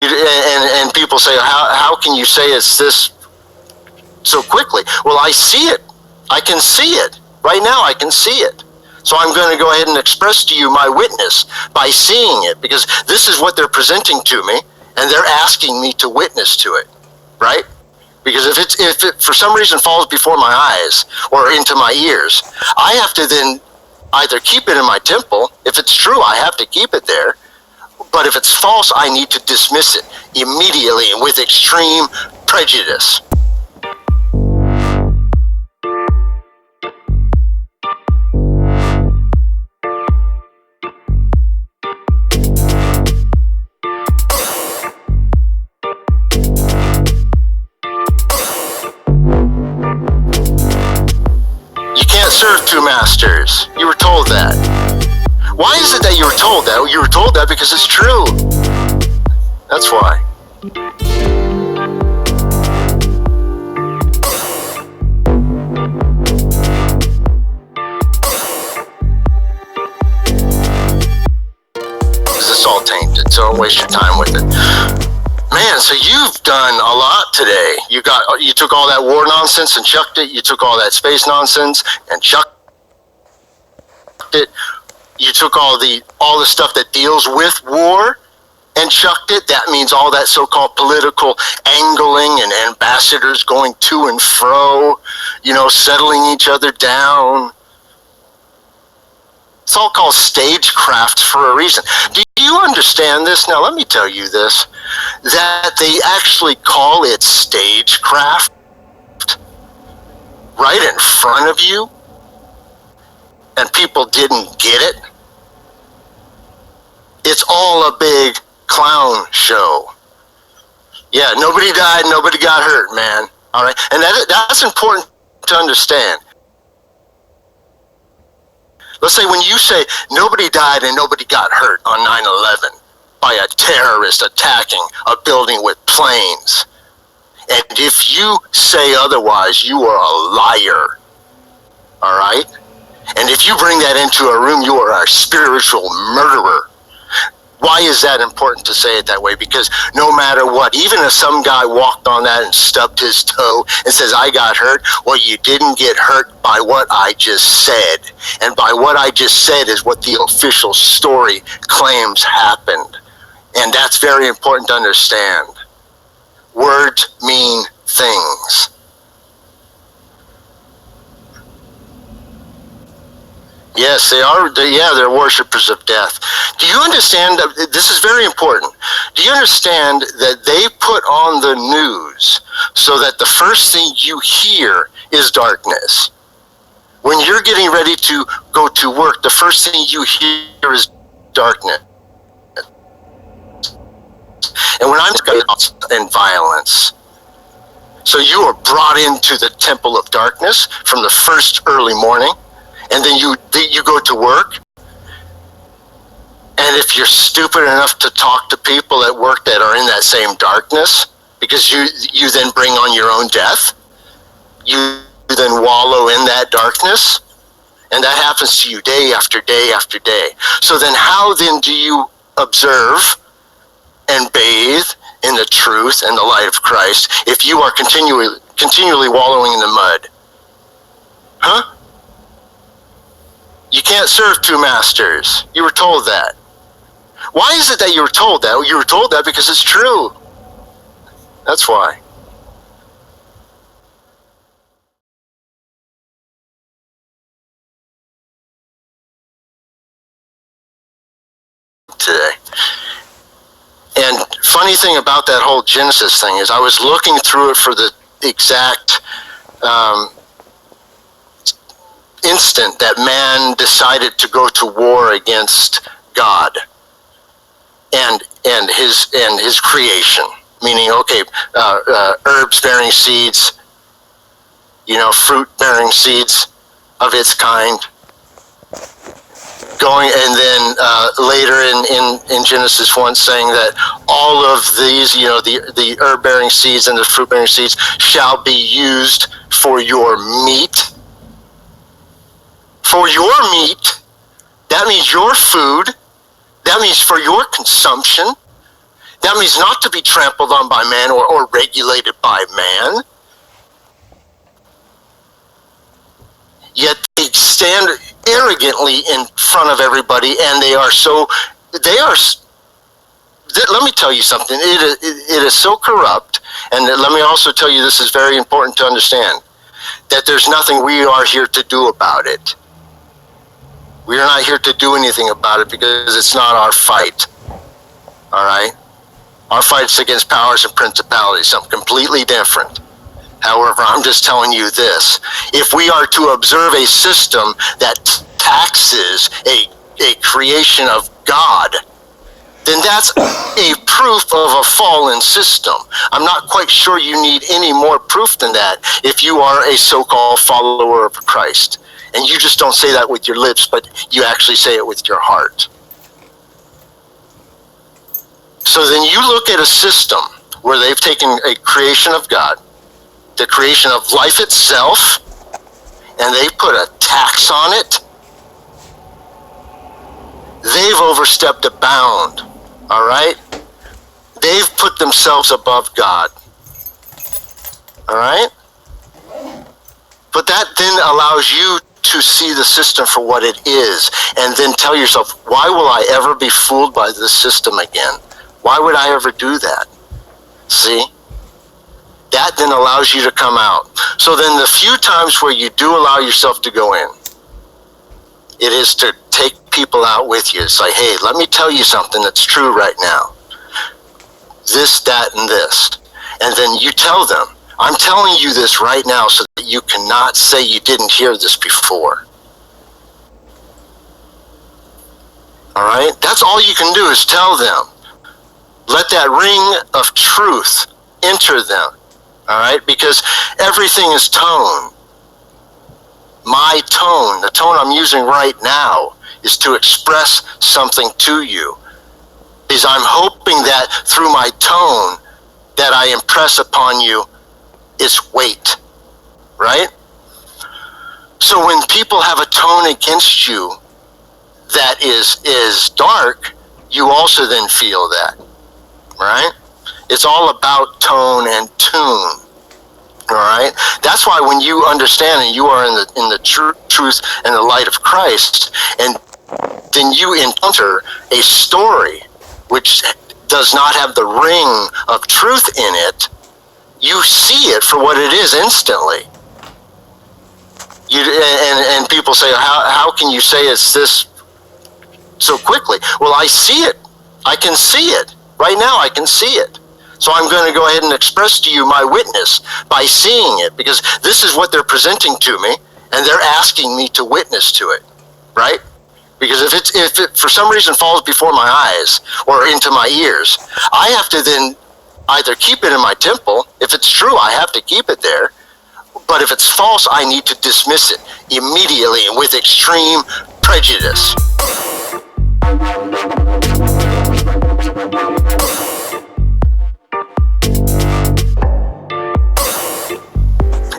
and people say, how can you say it's this so quickly? Well, I see it. I can see it. Right now, I can see it. So I'm going to go ahead and express to you my witness by seeing it, because this is what they're presenting to me, and they're asking me to witness to it, right? Because if it for some reason falls before my eyes or into my ears, I have to then either keep it in my temple. If it's true, I have to keep it there. But if it's false, I need to dismiss it immediately and with extreme prejudice. You can't serve two masters. You were told that. Why is it that you were told that? You were told that because it's true. That's why. Because it's all tainted, so don't waste your time with it. Man, so you've done a lot today. You took all that war nonsense and chucked it. You took all that space nonsense and chucked it. You took all the stuff that deals with war and chucked it. That means all that so-called political angling and ambassadors going to and fro, settling each other down. It's all called stagecraft for a reason. Do you understand this? Now, let me tell you this, that they actually call it stagecraft right in front of you, and people didn't get it. It's all a big clown show. Yeah, nobody died, nobody got hurt, man. All right, and that's important to understand. Let's say when you say nobody died and nobody got hurt on 9/11 by a terrorist attacking a building with planes, and if you say otherwise, you are a liar. All right? And if you bring that into a room, you are a spiritual murderer. Why is that important to say it that way? Because no matter what, even if some guy walked on that and stubbed his toe and says, I got hurt, well, you didn't get hurt by what I just said. And by what I just said is what the official story claims happened. And that's very important to understand. Words mean things. Yes, they are. They're worshipers of death. Do you understand? This is very important. Do you understand that they put on the news so that the first thing you hear is darkness? When you're getting ready to go to work, the first thing you hear is darkness. And when I'm in violence, so you are brought into the temple of darkness from the first early morning. And then you go to work, and if you're stupid enough to talk to people at work that are in that same darkness, because you then bring on your own death, you then wallow in that darkness, and that happens to you day after day after day. So then how then do you observe and bathe in the truth and the light of Christ if you are continually wallowing in the mud? Huh? You can't serve two masters. You were told that. Why is it that you were told that? You were told that because it's true. That's why. Today. And funny thing about that whole Genesis thing is I was looking through it for the exact instant that man decided to go to war against God and his creation, meaning herbs bearing seeds, fruit bearing seeds of its kind, going, and then later in Genesis 1 saying that all of these, the herb bearing seeds and the fruit bearing seeds shall be used for your meat. For your meat, that means your food, that means for your consumption. That means not to be trampled on by man or regulated by man. Yet they stand arrogantly in front of everybody, and let me tell you something. It is so corrupt, and let me also tell you, this is very important to understand, that there's nothing we are here to do about it. We are not here to do anything about it because it's not our fight. All right? Our fight's against powers and principalities, something completely different. However, I'm just telling you this. If we are to observe a system that taxes a creation of God, then that's a proof of a fallen system. I'm not quite sure you need any more proof than that if you are a so-called follower of Christ. And you just don't say that with your lips, but you actually say it with your heart. So then you look at a system where they've taken a creation of God, the creation of life itself, and they put a tax on it. They've overstepped a bound, all right? They've put themselves above God, all right? But that then allows you to see the system for what it is, and then tell yourself, why will I ever be fooled by this system again? Why would I ever do that? See? That then allows you to come out. So then the few times where you do allow yourself to go in, it is to take people out with you. It's like, hey, let me tell you something that's true right now. This, that, and this. And then you tell them, I'm telling you this right now so that you cannot say you didn't hear this before. All right? That's all you can do is tell them. Let that ring of truth enter them. All right? Because everything is tone. My tone, the tone I'm using right now, is to express something to you. Because I'm hoping that through my tone that I impress upon you its weight. Right? So when people have a tone against you that is dark, you also then feel that. Right? It's all about tone and tune. All right? That's why when you understand and you are in the truth and the light of Christ, and then you encounter a story which does not have the ring of truth in it, you see it for what it is instantly. And people say, how can you say it's this so quickly? Well, I see it. I can see it. Right now, I can see it. So I'm going to go ahead and express to you my witness by seeing it, because this is what they're presenting to me, and they're asking me to witness to it, right? Because if it for some reason falls before my eyes or into my ears, I have to then either keep it in my temple. If it's true, I have to keep it there. But if it's false, I need to dismiss it immediately and with extreme prejudice.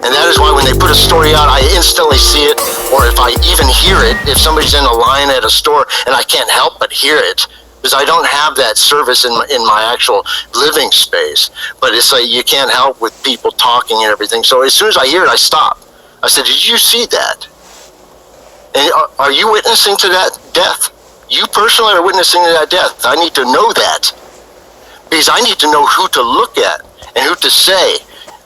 And that is why when they put a story out, I instantly see it. Or if I even hear it, if somebody's in a line at a store and I can't help but hear it, because I don't have that service in my actual living space. But it's like you can't help with people talking and everything. So as soon as I hear it, I stop. I said, did you see that? And are you witnessing to that death? You personally are witnessing to that death. I need to know that. Because I need to know who to look at and who to say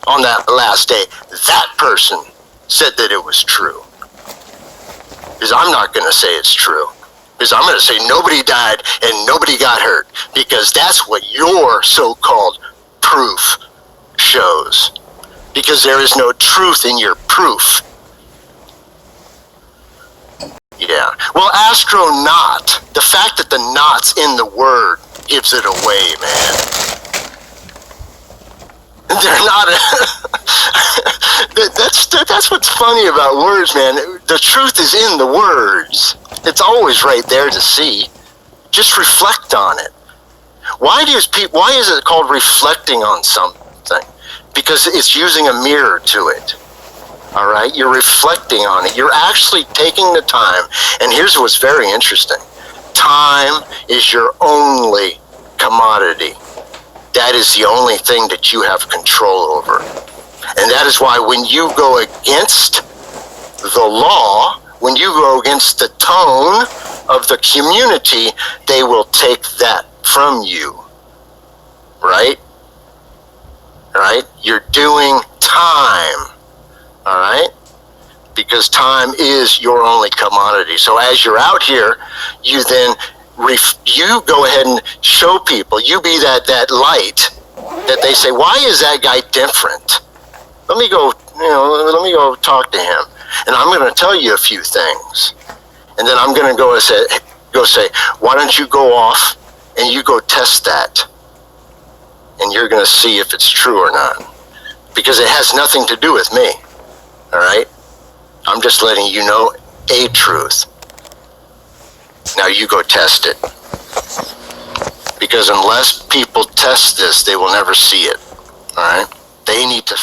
on that last day, that person said that it was true. Because I'm not going to say it's true. Because I'm going to say nobody died and nobody got hurt. Because that's what your so-called proof shows. Because there is no truth in your proof. Yeah. Well, astronaut, the fact that the naught's in the word gives it away, man. They're not. That's what's funny about words, man. The truth is in the words. It's always right there to see. Just reflect on it. Why is it called reflecting on something? Because it's using a mirror to it. All right? You're reflecting on it. You're actually taking the time. And here's what's very interesting. Time is your only commodity. That is the only thing that you have control over. And that is why when you go against the law, when you go against the tone of the community, they will take that from you. Right? Right? You're doing time. All right? Because time is your only commodity. So as you're out here, you then you go ahead and show people. You be that light that they say, why is that guy different? Let me go talk to him. And I'm going to tell you a few things. And then I'm going to go say, why don't you go off and you go test that? And you're going to see if it's true or not. Because it has nothing to do with me. All right? I'm just letting you know a truth. Now you go test it. Because unless people test this, they will never see it. All right? They need to